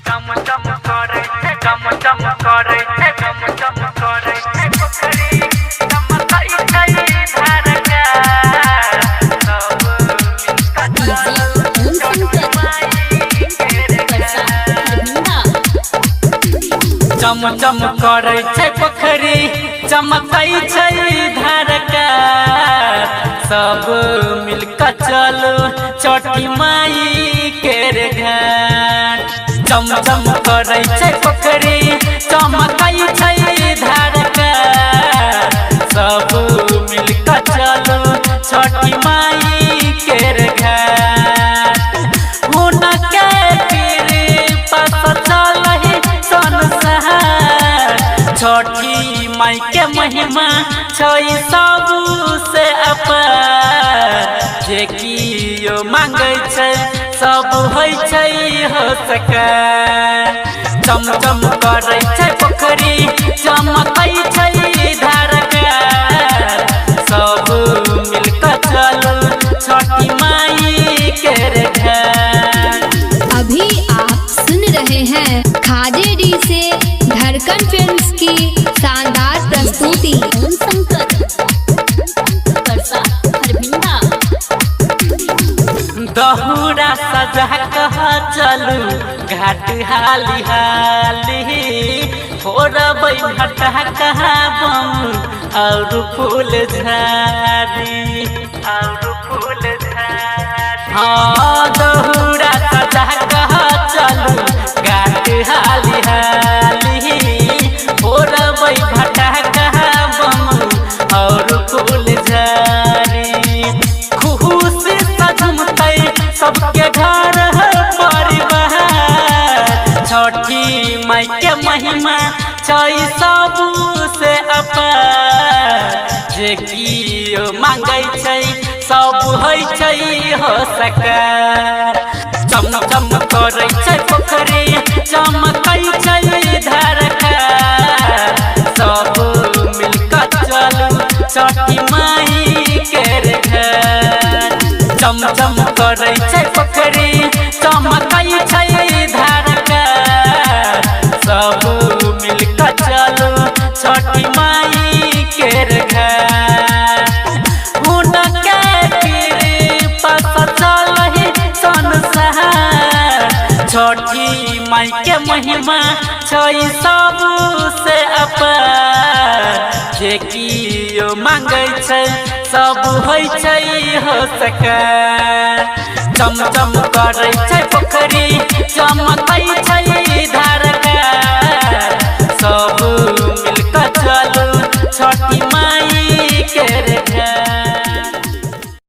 चम चम करे छे चम चम करे छे चम चम करे छे पोखरी चमकाई छई धारका सब चम चम करे छे पोखरी चमकाई छई धारका सब मिलकर चलो छठी माई के घाट चम चम करे छे पोखरी चमकाई छई धारका सब मिलकर चलो छठी माई के घाट हुनके कृपा से चलहि संसार छठी माई के महिमा छई सबसे अपार जे कियो मांगे छै सब होइ छै हो सके चम चम करे छै पोखरी चमकै छै धारका सब मिलकर चलो छठी माई के घाट। अभी आप सुन रहे हैं खाजे डी से धड़कन फिल्म्स की शानदार प्रस्तुति। दहुरा सजा कह चलू घाट हाली हाली फोड़बै भट्टा कहा बम और फूल झाड़ी हाँ दहुरा सजा कह चलू घाट हाली हाली फोड़बै भट्टा कहा बम और फूल झाड़ी खुशी सजमतै सबके घर परिवार छठी माई के महिमा छै सबसे अपार जे कियो मांगे छै सब होइ छै हो सके चम चम करे छै पोखरी चमकै छै धारका सब मिलकर चलू छठी माई के घाट चम चम करे छै पोखरी चमकै छै धारका सब मिलकर चलू छठी माई के घाट हुनके कृपा से चलहि संसार छठी माई के महिमा छै सबसे अपार जे कियो मांगे छै सब होइ छै हो सके चम चम करे छै पोखरी चमकै छै धारका सब